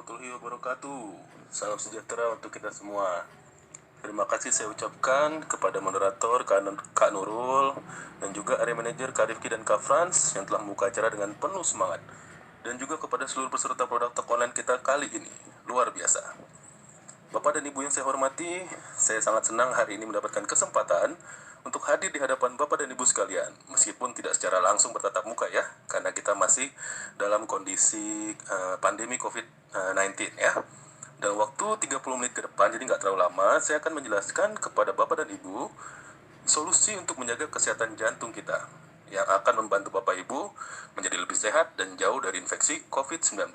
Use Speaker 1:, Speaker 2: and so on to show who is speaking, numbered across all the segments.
Speaker 1: warahmatullahi wabarakatuh. Salam sejahtera untuk kita semua. Terima kasih saya ucapkan kepada moderator Kak Nurul dan juga area manajer Kak Rifki dan Kak Frans yang telah membuka acara dengan penuh semangat. Dan juga kepada seluruh peserta produk talk online kita kali ini. Luar biasa. Bapak dan Ibu yang saya hormati, saya sangat senang hari ini mendapatkan kesempatan untuk hadir di hadapan Bapak dan Ibu sekalian, meskipun tidak secara langsung bertatap muka ya, karena kita masih dalam kondisi pandemi COVID-19 ya. Dan waktu 30 menit ke depan, jadi nggak terlalu lama, saya akan menjelaskan kepada Bapak dan Ibu solusi untuk menjaga kesehatan jantung kita, yang akan membantu Bapak Ibu menjadi lebih sehat dan jauh dari infeksi COVID-19.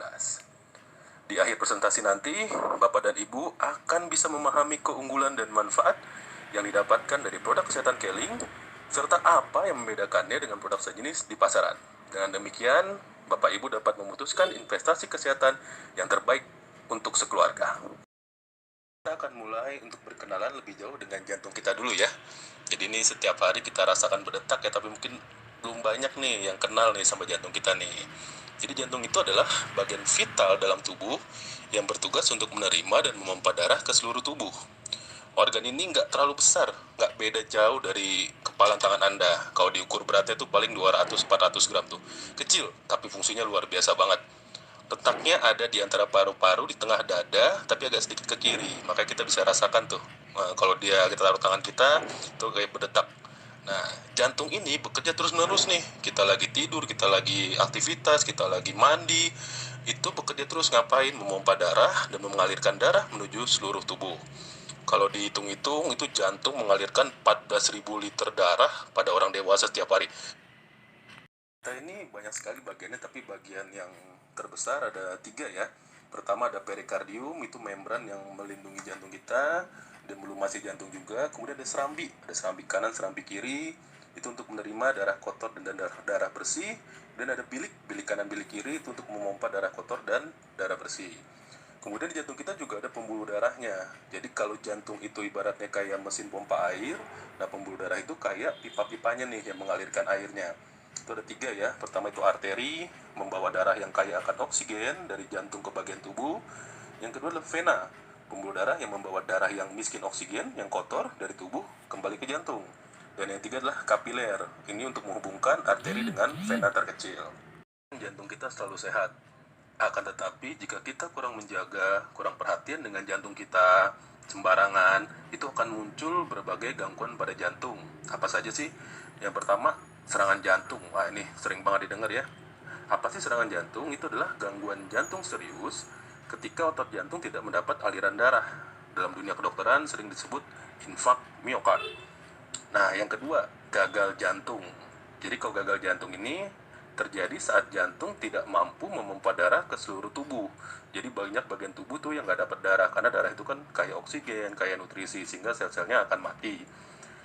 Speaker 1: Di akhir presentasi nanti, Bapak dan Ibu akan bisa memahami keunggulan dan manfaat yang didapatkan dari produk kesehatan Keling, serta apa yang membedakannya dengan produk sejenis di pasaran. Dengan demikian, Bapak Ibu dapat memutuskan investasi kesehatan yang terbaik untuk sekeluarga. Kita akan mulai untuk berkenalan lebih jauh dengan jantung kita dulu ya. Jadi ini setiap hari kita rasakan berdetak ya, tapi mungkin belum banyak nih yang kenal nih sama jantung kita nih. Jadi jantung itu adalah bagian vital dalam tubuh yang bertugas untuk menerima dan memompa darah ke seluruh tubuh. Organ ini nggak terlalu besar, nggak beda jauh dari kepalan tangan Anda. Kalau diukur beratnya tuh paling 200-400 gram tuh. Kecil, tapi fungsinya luar biasa banget. Letaknya ada di antara paru-paru di tengah dada, tapi agak sedikit ke kiri. Makanya kita bisa rasakan tuh, kalau kita taruh tangan kita, tuh kayak berdetak. Nah, jantung ini bekerja terus-menerus nih. Kita lagi tidur, kita lagi aktivitas, kita lagi mandi. Itu bekerja terus ngapain? Memompa darah dan mengalirkan darah menuju seluruh tubuh. Kalau dihitung-hitung, itu jantung mengalirkan 14.000 liter darah pada orang dewasa setiap hari. Kita ini banyak sekali bagiannya, tapi bagian yang terbesar ada 3 ya. Pertama ada perikardium, itu membran yang melindungi jantung kita, dan melumasi jantung juga. Kemudian ada serambi kanan, serambi kiri, itu untuk menerima darah kotor dan darah bersih. Dan ada bilik kanan, bilik kiri, itu untuk memompa darah kotor dan darah bersih. Kemudian di jantung kita juga ada pembuluh darahnya. Jadi kalau jantung itu ibaratnya kayak mesin pompa air, nah pembuluh darah itu kayak pipa-pipanya nih yang mengalirkan airnya. Itu ada 3 ya. Pertama itu arteri, membawa darah yang kaya akan oksigen dari jantung ke bagian tubuh. Yang kedua adalah vena, pembuluh darah yang membawa darah yang miskin oksigen, yang kotor dari tubuh kembali ke jantung. Dan yang ketiga adalah kapiler, ini untuk menghubungkan arteri dengan vena terkecil. Jantung kita selalu sehat. Akan tetapi jika kita kurang menjaga, kurang perhatian dengan jantung kita sembarangan, itu akan muncul berbagai gangguan pada jantung. Apa saja sih? Yang pertama, serangan jantung. Wah, ini sering banget didengar ya. Apa sih serangan jantung? Itu adalah gangguan jantung serius ketika otot jantung tidak mendapat aliran darah. Dalam dunia kedokteran sering disebut infak miokard. Nah, yang kedua, gagal jantung. Jadi kalau gagal jantung ini terjadi saat jantung tidak mampu memompa darah ke seluruh tubuh. Jadi banyak bagian tubuh tuh yang nggak dapat darah, karena darah itu kan kayak oksigen, kayak nutrisi, sehingga sel-selnya akan mati.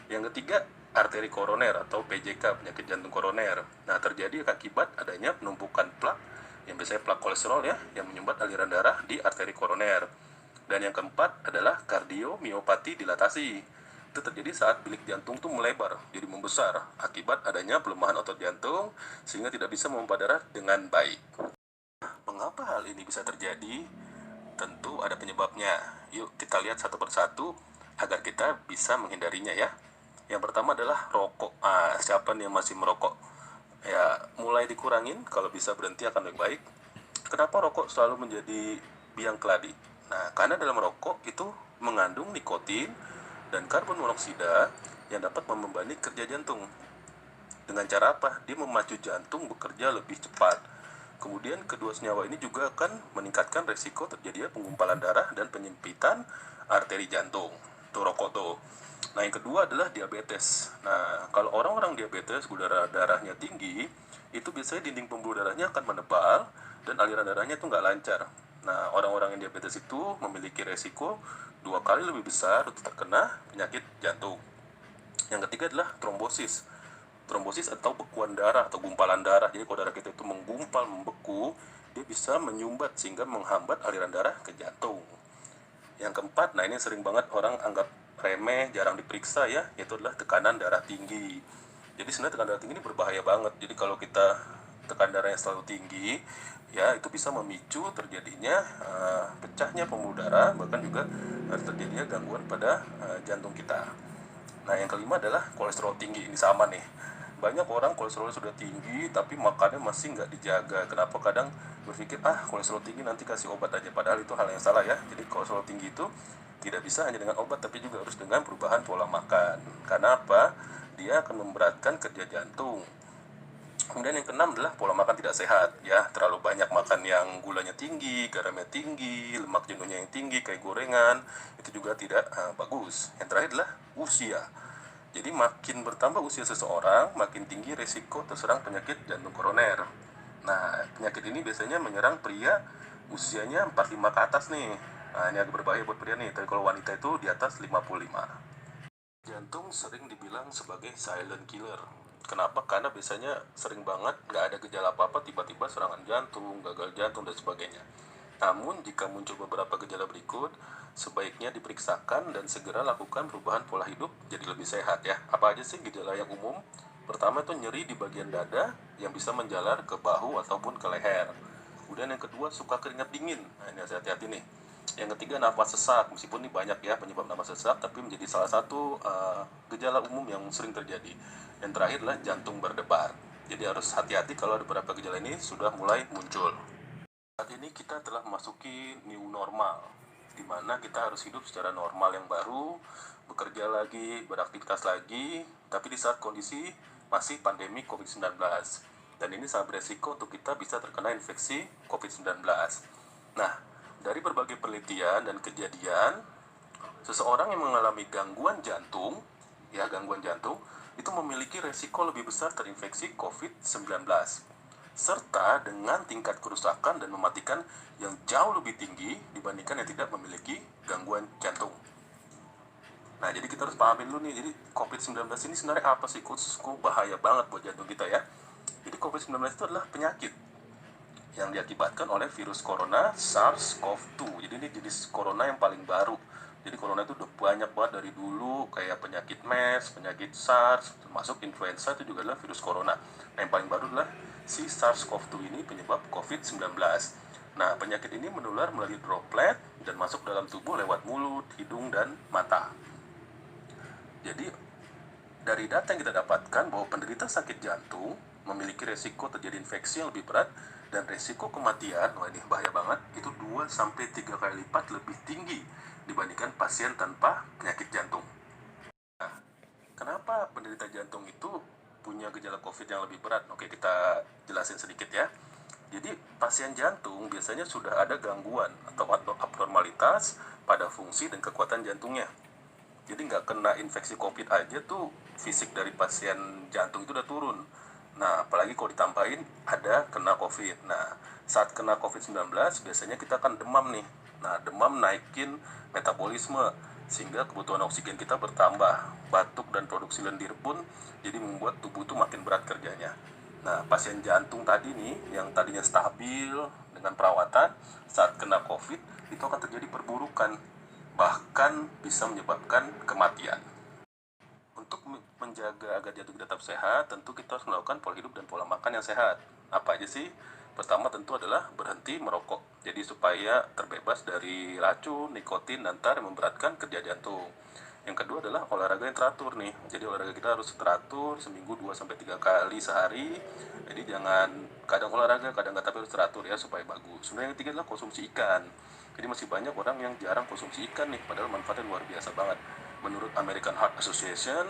Speaker 1: Yang ketiga, arteri koroner atau PJK, penyakit jantung koroner. Nah, terjadi akibat adanya penumpukan plak, yang biasanya plak kolesterol ya, yang menyumbat aliran darah di arteri koroner. Dan yang keempat adalah kardiomiopati dilatasi. Itu terjadi saat bilik jantung tuh melebar, jadi membesar, akibat adanya pelemahan otot jantung, sehingga tidak bisa memompa darah dengan baik. Mengapa hal ini bisa terjadi? Tentu ada penyebabnya. Yuk kita lihat satu persatu agar kita bisa menghindarinya ya. Yang pertama adalah rokok. Siapa nih yang masih merokok? Ya, mulai dikurangin, kalau bisa berhenti akan lebih baik. Kenapa rokok selalu menjadi biang keladi? Nah, karena dalam rokok itu mengandung nikotin dan karbon monoksida yang dapat membebani kerja jantung. Dengan cara apa? Dia memacu jantung bekerja lebih cepat. Kemudian kedua senyawa ini juga akan meningkatkan resiko terjadinya penggumpalan darah dan penyempitan arteri jantung. Tuh rokok tuh. Nah, yang kedua adalah diabetes. Nah, kalau orang-orang diabetes, gula darahnya tinggi, itu biasanya dinding pembuluh darahnya akan menebal dan aliran darahnya itu nggak lancar. Nah, orang-orang yang diabetes itu memiliki resiko 2 kali lebih besar untuk terkena penyakit jantung. Yang ketiga adalah trombosis. Trombosis atau bekuan darah atau gumpalan darah. Jadi kalau darah kita itu menggumpal, membeku, dia bisa menyumbat sehingga menghambat aliran darah ke jantung. Yang keempat, nah ini sering banget orang anggap remeh, jarang diperiksa ya, yaitu adalah tekanan darah tinggi. Jadi sebenarnya tekanan darah tinggi ini berbahaya banget. Jadi kalau kita tekan darahnya selalu tinggi, ya itu bisa memicu terjadinya pecahnya pembuluh darah, bahkan juga terjadinya gangguan pada jantung kita. Nah, yang kelima adalah kolesterol tinggi. Ini sama nih. Banyak orang kolesterol sudah tinggi, tapi makannya masih nggak dijaga. Kenapa? Kadang berpikir, kolesterol tinggi nanti kasih obat aja. Padahal itu hal yang salah ya. Jadi kolesterol tinggi itu tidak bisa hanya dengan obat, tapi juga harus dengan perubahan pola makan. Karena apa? Dia akan memberatkan kerja jantung. Kemudian yang keenam adalah pola makan tidak sehat, ya. Terlalu banyak makan yang gulanya tinggi, garamnya tinggi, lemak jenuhnya yang tinggi kayak gorengan, itu juga tidak bagus. Yang terakhir adalah usia. Jadi makin bertambah usia seseorang, makin tinggi resiko terserang penyakit jantung koroner. Nah, penyakit ini biasanya menyerang pria usianya 45 ke atas nih. Nah, ini agak berbahaya buat pria nih, tapi kalau wanita itu di atas 55. Jantung sering dibilang sebagai silent killer. Kenapa? Karena biasanya sering banget nggak ada gejala apa-apa, tiba-tiba serangan jantung, gagal jantung, dan sebagainya. Namun, jika muncul beberapa gejala berikut, sebaiknya diperiksakan dan segera lakukan perubahan pola hidup jadi lebih sehat ya. Apa aja sih gejala yang umum? Pertama itu nyeri di bagian dada yang bisa menjalar ke bahu ataupun ke leher. Kemudian yang kedua, suka keringat dingin. Nah, ini harus hati-hati nih. Yang ketiga, nafas sesak. Meskipun ini banyak ya penyebab nafas sesak, tapi menjadi salah satu gejala umum yang sering terjadi. Yang terakhir adalah jantung berdebar. Jadi harus hati-hati kalau ada beberapa gejala ini sudah mulai muncul. Saat ini kita telah memasuki new normal, di mana kita harus hidup secara normal yang baru, bekerja lagi, beraktivitas lagi, tapi di saat kondisi masih pandemi COVID-19. Dan ini sangat beresiko untuk kita bisa terkena infeksi COVID-19. Nah, dari berbagai penelitian dan kejadian, seseorang yang mengalami gangguan jantung, itu memiliki resiko lebih besar terinfeksi COVID-19, serta dengan tingkat kerusakan dan mematikan yang jauh lebih tinggi dibandingkan yang tidak memiliki gangguan jantung. Nah, jadi kita harus pahamin dulu nih, jadi COVID-19 ini sebenarnya apa sih? Kok bahaya banget buat jantung kita ya? Jadi COVID-19 itu adalah penyakit yang diakibatkan oleh virus corona SARS-CoV-2. Jadi ini jenis corona yang paling baru. Jadi corona itu udah banyak banget dari dulu, kayak penyakit MERS, penyakit SARS, termasuk influenza itu juga adalah virus corona. Nah, yang paling baru adalah si SARS-CoV-2 ini penyebab COVID-19. Nah, penyakit ini menular melalui droplet dan masuk dalam tubuh lewat mulut, hidung, dan mata. Jadi, dari data yang kita dapatkan bahwa penderita sakit jantung memiliki resiko terjadi infeksi yang lebih berat dan resiko kematian, wah ini bahaya banget, itu 2-3 kali lipat lebih tinggi dibandingkan pasien tanpa penyakit jantung. Nah, kenapa penderita jantung itu punya gejala COVID yang lebih berat? Oke, kita jelasin sedikit ya. Jadi, pasien jantung biasanya sudah ada gangguan atau abnormalitas pada fungsi dan kekuatan jantungnya. Jadi nggak kena infeksi COVID aja tuh fisik dari pasien jantung itu udah turun. Nah, apalagi kalau ditambahin ada kena COVID. Nah, saat kena COVID-19 biasanya kita akan demam nih. Nah, demam naikin metabolisme sehingga kebutuhan oksigen kita bertambah. Batuk dan produksi lendir pun jadi membuat tubuh itu makin berat kerjanya. Nah, pasien jantung tadi nih yang tadinya stabil dengan perawatan, saat kena COVID itu akan terjadi perburukan, bahkan bisa menyebabkan kematian. Untuk menjaga agar jantung tetap sehat, tentu kita harus melakukan pola hidup dan pola makan yang sehat. Apa aja sih? Pertama tentu adalah berhenti merokok. Jadi supaya terbebas dari racun, nikotin, dan tar yang memberatkan kerja jantung. Yang kedua adalah olahraga yang teratur nih. Jadi olahraga kita harus teratur seminggu 2-3 kali sehari. Jadi jangan kadang olahraga, kadang nggak, tapi harus teratur ya supaya bagus. Sebenarnya yang ketiga adalah konsumsi ikan. Jadi masih banyak orang yang jarang konsumsi ikan nih, padahal manfaatnya luar biasa banget. Menurut American Heart Association,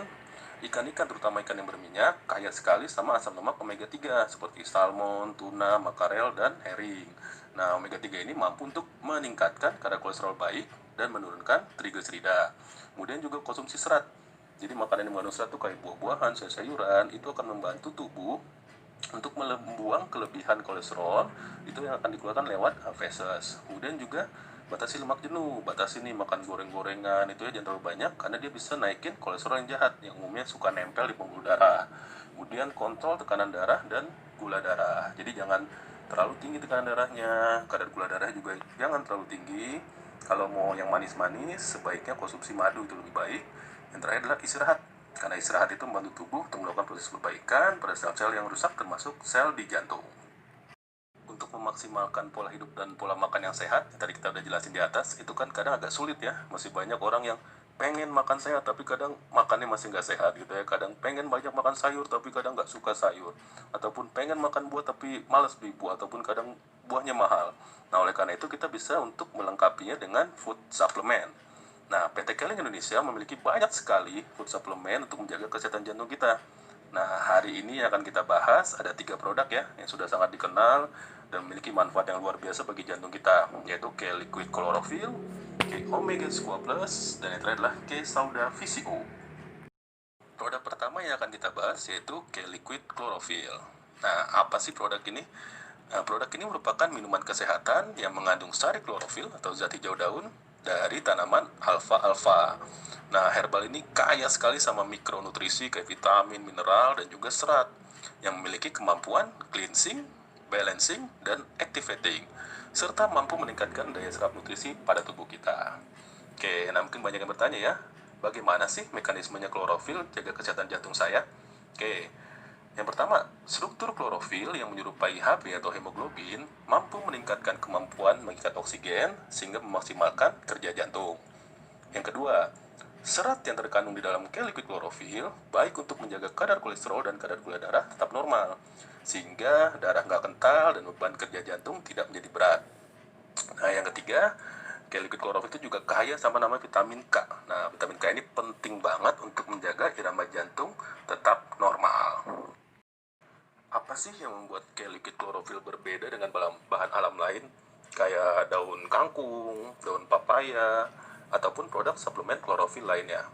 Speaker 1: ikan-ikan terutama ikan yang berminyak kaya sekali sama asam lemak omega 3 seperti salmon, tuna, makarel, dan herring. Nah, omega 3 ini mampu untuk meningkatkan kadar kolesterol baik dan menurunkan trigliserida. Kemudian juga konsumsi serat. Jadi makanan yang mengandung serat itu kayak buah-buahan, sayur-sayuran, itu akan membantu tubuh untuk membuang kelebihan kolesterol itu yang akan dikeluarkan lewat feses. Kemudian juga batasi lemak jenuh, batasi nih makan goreng-gorengan itu ya jangan terlalu banyak karena dia bisa naikin kolesterol yang jahat yang umumnya suka nempel di pembuluh darah. Kemudian kontrol tekanan darah dan gula darah. Jadi jangan terlalu tinggi tekanan darahnya, kadar gula darah juga jangan terlalu tinggi. Kalau mau yang manis-manis sebaiknya konsumsi madu itu lebih baik. Yang terakhir adalah istirahat. Karena istirahat itu membantu tubuh untuk melakukan proses perbaikan pada sel-sel yang rusak termasuk sel di jantung. Untuk memaksimalkan pola hidup dan pola makan yang sehat, tadi kita udah jelasin di atas, itu kan kadang agak sulit ya. Masih banyak orang yang pengen makan sehat tapi kadang makannya masih nggak sehat gitu ya. Kadang pengen banyak makan sayur tapi kadang nggak suka sayur, ataupun pengen makan buah tapi males beli buah, ataupun kadang buahnya mahal. Nah, oleh karena itu kita bisa untuk melengkapinya dengan food supplement. Nah, PT Keling Indonesia memiliki banyak sekali food supplement untuk menjaga kesehatan jantung kita. Nah, hari ini akan kita bahas ada 3 produk ya yang sudah sangat dikenal dan memiliki manfaat yang luar biasa bagi jantung kita, yaitu K-Liquid Chlorophyll, K-Omega Squat Plus, dan yang terakhir adalah K-Sauda VCO. Produk pertama yang akan kita bahas yaitu K-Liquid Chlorophyll. Nah, apa sih produk ini? Nah, produk ini merupakan minuman kesehatan yang mengandung sari klorofil atau zat hijau daun dari tanaman alfa-alfa. Nah, herbal ini kaya sekali sama mikronutrisi kayak vitamin, mineral, dan juga serat yang memiliki kemampuan cleansing, balancing, dan activating, serta mampu meningkatkan daya serap nutrisi pada tubuh kita. Oke, nah mungkin banyak yang bertanya ya, bagaimana sih mekanismenya klorofil jaga kesehatan jantung saya? Oke, yang pertama, struktur klorofil yang menyerupai Hb atau hemoglobin mampu meningkatkan kemampuan mengikat oksigen sehingga memaksimalkan kerja jantung. Yang kedua, serat yang terkandung di dalam K-liquid klorofil baik untuk menjaga kadar kolesterol dan kadar gula darah tetap normal, sehingga darah nggak kental dan beban kerja jantung tidak menjadi berat. Nah, yang ketiga, K-liquid klorofil itu juga kaya sama nama vitamin K. Nah, vitamin K ini penting banget untuk menjaga irama jantung tetap normal. Apa sih yang membuat K-liquid klorofil berbeda dengan bahan alam lain? Kayak daun kangkung, daun papaya, ataupun produk suplemen klorofil lainnya.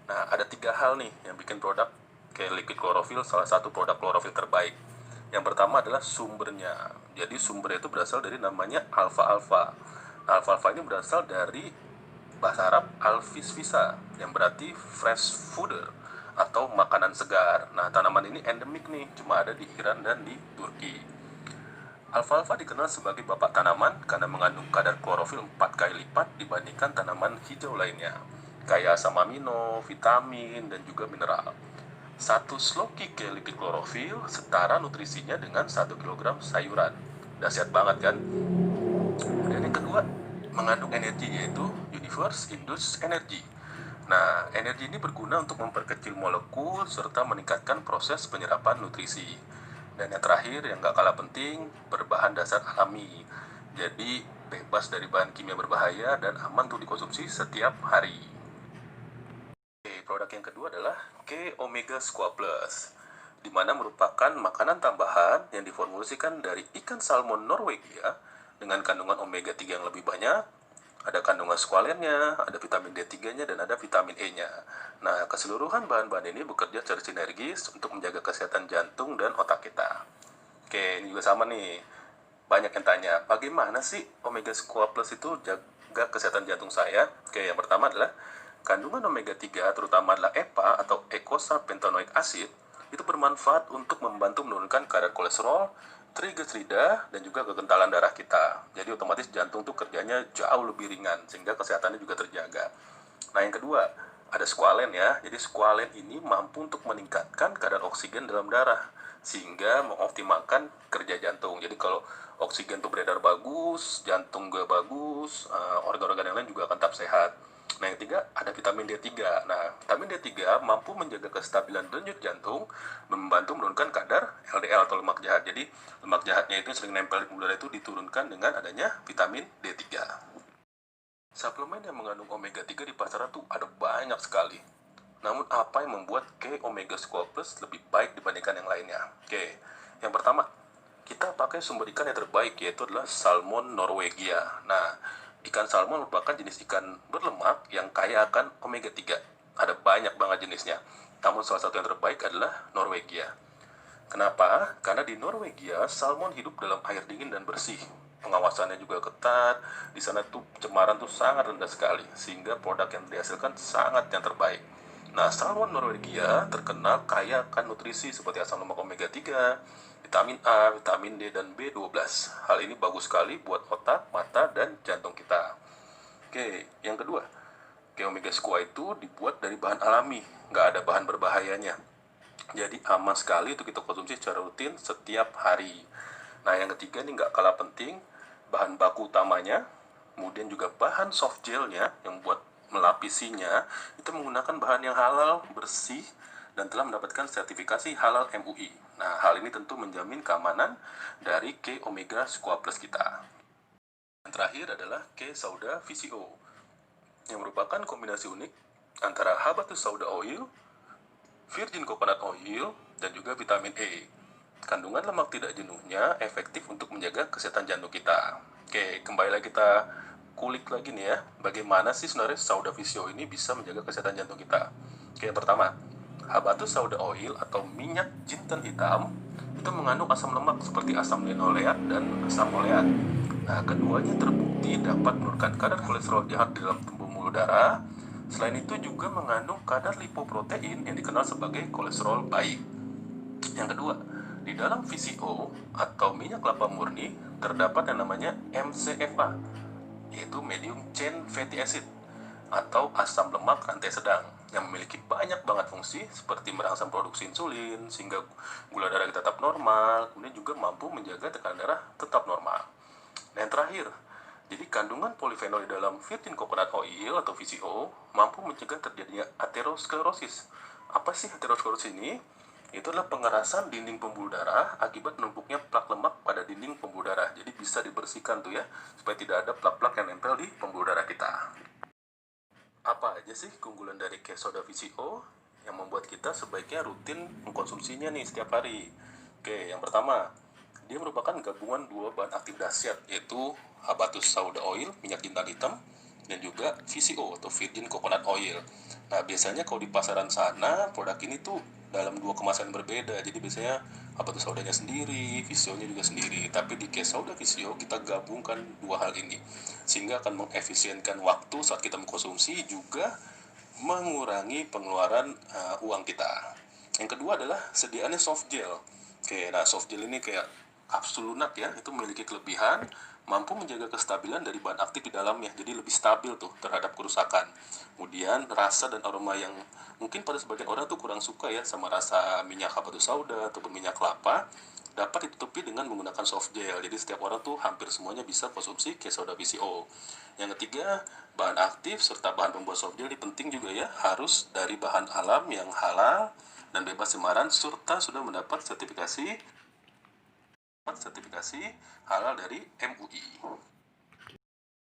Speaker 1: Nah, ada 3 hal nih yang bikin produk K-liquid klorofil salah satu produk klorofil terbaik. Yang pertama adalah sumbernya. Jadi sumbernya itu berasal dari namanya alfa-alfa. Nah, alfa-alfa ini berasal dari bahasa Arab alvis visa yang berarti fresh fooder atau makanan segar. Nah, tanaman ini endemik nih, cuma ada di Iran dan di Turki. Alfalfa dikenal sebagai bapak tanaman karena mengandung kadar klorofil 4 kali lipat dibandingkan tanaman hijau lainnya, kayak asam amino, vitamin, dan juga mineral. Satu sloki K-liquid klorofil setara nutrisinya dengan 1 kilogram sayuran. Dahsyat banget kan? Dan yang kedua, mengandung energi yaitu Universe Induced Energy. Nah, energi ini berguna untuk memperkecil molekul serta meningkatkan proses penyerapan nutrisi. Dan yang terakhir, yang gak kalah penting, berbahan dasar alami. Jadi, bebas dari bahan kimia berbahaya dan aman untuk dikonsumsi setiap hari. Oke, produk yang kedua adalah K-Omega Squat Plus, di mana merupakan makanan tambahan yang diformulasikan dari ikan salmon Norwegia dengan kandungan omega 3 yang lebih banyak. Ada kandungan squalennya, ada vitamin D3-nya, dan ada vitamin E-nya. Nah, keseluruhan bahan-bahan ini bekerja secara sinergis untuk menjaga kesehatan jantung dan otak kita. Oke, ini juga sama nih. Banyak yang tanya, bagaimana sih Omega Squat Plus itu jaga kesehatan jantung saya? Oke, yang pertama adalah kandungan omega 3, terutama adalah EPA atau eicosapentaenoic acid, itu bermanfaat untuk membantu menurunkan kadar kolesterol, trigliserida, dan juga kekentalan darah kita. Jadi otomatis jantung tuh kerjanya jauh lebih ringan, sehingga kesehatannya juga terjaga. Nah, yang kedua, ada squalen ya. Jadi squalen ini mampu untuk meningkatkan kadar oksigen dalam darah, sehingga mengoptimalkan kerja jantung. Jadi kalau oksigen tuh beredar bagus, jantung juga bagus, organ-organ yang lain juga akan tetap sehat. Nah, yang ketiga, ada vitamin D3. Nah, vitamin D3 mampu menjaga kestabilan denyut jantung, membantu menurunkan kadar LDL atau lemak jahat. Jadi, lemak jahatnya itu sering nempel di udara itu diturunkan dengan adanya vitamin D3. Suplemen yang mengandung omega 3 di pasaran tuh ada banyak sekali. Namun, apa yang membuat K-Omega Squat Plus lebih baik dibandingkan yang lainnya? Oke, yang pertama, kita pakai sumber ikan yang terbaik, yaitu adalah salmon Norwegia. Nah, ikan salmon merupakan jenis ikan berlemak yang kaya akan omega 3. Ada banyak banget jenisnya. Namun salah satu yang terbaik adalah Norwegia. Kenapa? Karena di Norwegia, salmon hidup dalam air dingin dan bersih. Pengawasannya juga ketat. Di sana tuh pencemaran tuh sangat rendah sekali, sehingga produk yang dihasilkan sangat yang terbaik. Nah, salmon Norwegia terkenal kaya akan nutrisi seperti asam lemak omega 3, vitamin A, vitamin D, dan B12. Hal ini bagus sekali buat otak, mata, dan jantung kita. Oke, yang kedua, Omega Squat itu dibuat dari bahan alami, nggak ada bahan berbahayanya. Jadi aman sekali untuk kita konsumsi secara rutin setiap hari. Nah, yang ketiga ini nggak kalah penting, bahan baku utamanya, kemudian juga bahan soft gelnya yang buat melapisinya, itu menggunakan bahan yang halal, bersih, dan telah mendapatkan sertifikasi halal MUI. Nah, hal ini tentu menjamin keamanan dari K Omega Squaa Plus kita. Yang terakhir adalah K Sauda VCO, yang merupakan kombinasi unik antara Habatus Sauda Oil, Virgin Coconut Oil, dan juga vitamin E. Kandungan lemak tidak jenuhnya efektif untuk menjaga kesehatan jantung kita. Oke, kembali lagi kita kulik lagi nih ya, bagaimana sih sebenarnya Sauda VCO ini bisa menjaga kesehatan jantung kita. Oke, yang pertama, Habatus Sauda Oil atau minyak jinten hitam itu mengandung asam lemak seperti asam linoleat dan asam oleat. Nah, keduanya terbukti dapat menurunkan kadar kolesterol jahat di dalam pembuluh darah. Selain itu juga mengandung kadar lipoprotein yang dikenal sebagai kolesterol baik. Yang kedua, di dalam VCO atau minyak kelapa murni terdapat yang namanya MCFA, yaitu medium chain fatty acid atau asam lemak rantai sedang yang memiliki banyak banget fungsi seperti merangsang produksi insulin sehingga gula darah kita tetap normal, kemudian juga mampu menjaga tekanan darah tetap normal. Dan yang terakhir, jadi kandungan polifenol di dalam Virgin Coconut Oil atau VCO mampu mencegah terjadinya aterosklerosis. Apa sih aterosklerosis ini? Itu adalah pengerasan dinding pembuluh darah akibat menumpuknya plak lemak pada dinding pembuluh darah. Jadi bisa dibersihkan tuh ya, supaya tidak ada plak-plak yang nempel di pembuluh darah kita. Apa aja sih keunggulan dari K-Soda VCO yang membuat kita sebaiknya rutin mengkonsumsinya nih setiap hari? Oke, yang pertama, dia merupakan gabungan dua bahan aktif dahsyat, yaitu Habatus Sauda Oil, minyak jintan hitam, dan juga VCO atau Virgin Coconut Oil. Nah, biasanya kalau di pasaran sana, produk ini tuh dalam dua kemasan berbeda. Jadi biasanya Habatus Saudanya sendiri, VCO-nya juga sendiri. Tapi di Case Sauda VCO kita gabungkan dua hal ini, sehingga akan mengefisienkan waktu saat kita mengkonsumsi, juga mengurangi pengeluaran uang kita. Yang kedua adalah sediaannya soft gel. Oke, nah soft gel ini kayak kapsul lunak ya, itu memiliki kelebihan mampu menjaga kestabilan dari bahan aktif di dalamnya, jadi lebih stabil tuh terhadap kerusakan. Kemudian rasa dan aroma yang mungkin pada sebagian orang tuh kurang suka ya sama rasa minyak habatus sauda atau minyak kelapa, dapat ditutupi dengan menggunakan soft gel. Jadi setiap orang tuh hampir semuanya bisa konsumsi K-Sauda VCO. Yang ketiga, bahan aktif serta bahan pembuat soft gel ini penting juga ya, harus dari bahan alam yang halal dan bebas cemaran serta sudah mendapat sertifikasi halal dari MUI.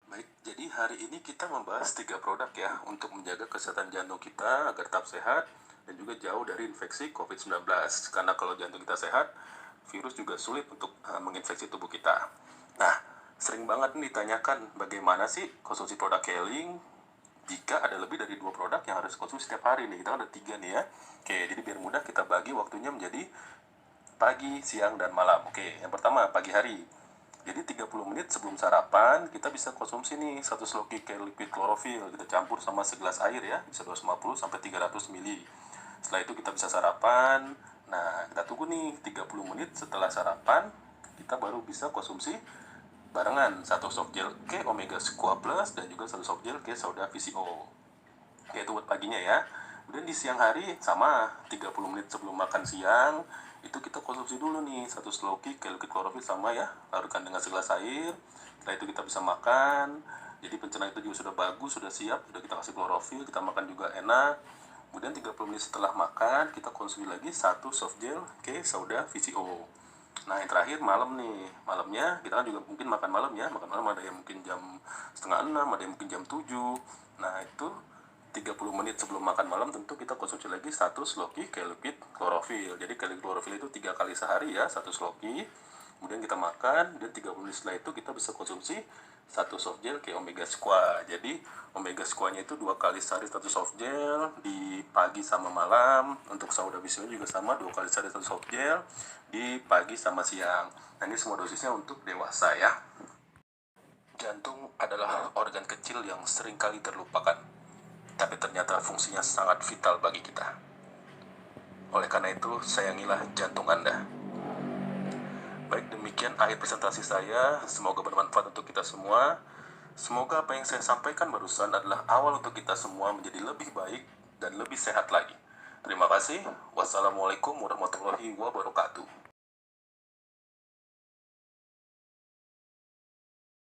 Speaker 1: Baik, jadi hari ini kita membahas 3 produk ya untuk menjaga kesehatan jantung kita agar tetap sehat dan juga jauh dari infeksi COVID-19. Karena kalau jantung kita sehat, virus juga sulit untuk menginfeksi tubuh kita. Nah, sering banget nih ditanyakan bagaimana sih konsumsi produk Keling jika ada lebih dari 2 produk yang harus konsumsi setiap hari nih. Kita ada 3 nih ya. Oke, jadi biar mudah kita bagi waktunya menjadi pagi, siang, dan malam. Oke, yang pertama pagi hari. Jadi 30 menit sebelum sarapan kita bisa konsumsi nih 1 sloki liquid chlorophyll, kita campur sama segelas air ya, bisa 250 sampai 300 ml. Setelah itu kita bisa sarapan. Nah, kita tunggu nih 30 menit setelah sarapan, kita baru bisa konsumsi barengan 1 soft gel K Omega Squaa Plus dan juga 1 soft gel K Sauda VCO. Oke, itu buat paginya ya. Kemudian di siang hari sama 30 menit sebelum makan siang itu kita konsumsi dulu nih 1 sloki liquid chlorophyll sama ya, larutkan dengan segelas air. Setelah itu kita bisa makan. Jadi pencernaan itu juga sudah bagus, sudah siap, sudah kita kasih klorofil, kita makan juga enak. Kemudian 30 menit setelah makan kita konsumsi lagi 1 soft gel K Sauda VCO. Nah, yang terakhir malam nih, malamnya kita kan juga mungkin makan malam ya, makan malam ada yang mungkin jam setengah 6, ada yang mungkin jam 7. Nah, itu 30 menit sebelum makan malam tentu kita konsumsi lagi 1 sloki liquid chlorophyll. Jadi liquid chlorophyll itu 3 kali sehari ya, 1 sloki. Kemudian kita makan, dan 30 menit setelah itu kita bisa konsumsi 1 soft gel ke Omega Squaa. Jadi Omega Squaa-nya itu 2 kali sehari 1 soft gel di pagi sama malam. Untuk Sauda VCO juga sama, 2 kali sehari 1 soft gel di pagi sama siang. Nah, ini semua dosisnya untuk dewasa ya. Jantung adalah organ kecil yang sering kali terlupakan, tapi ternyata fungsinya sangat vital bagi kita. Oleh karena itu, sayangilah jantung Anda. Baik, demikian akhir presentasi saya. Semoga bermanfaat untuk kita semua. Semoga apa yang saya sampaikan barusan adalah awal untuk kita semua menjadi lebih baik dan lebih sehat lagi. Terima kasih. Wassalamualaikum warahmatullahi wabarakatuh.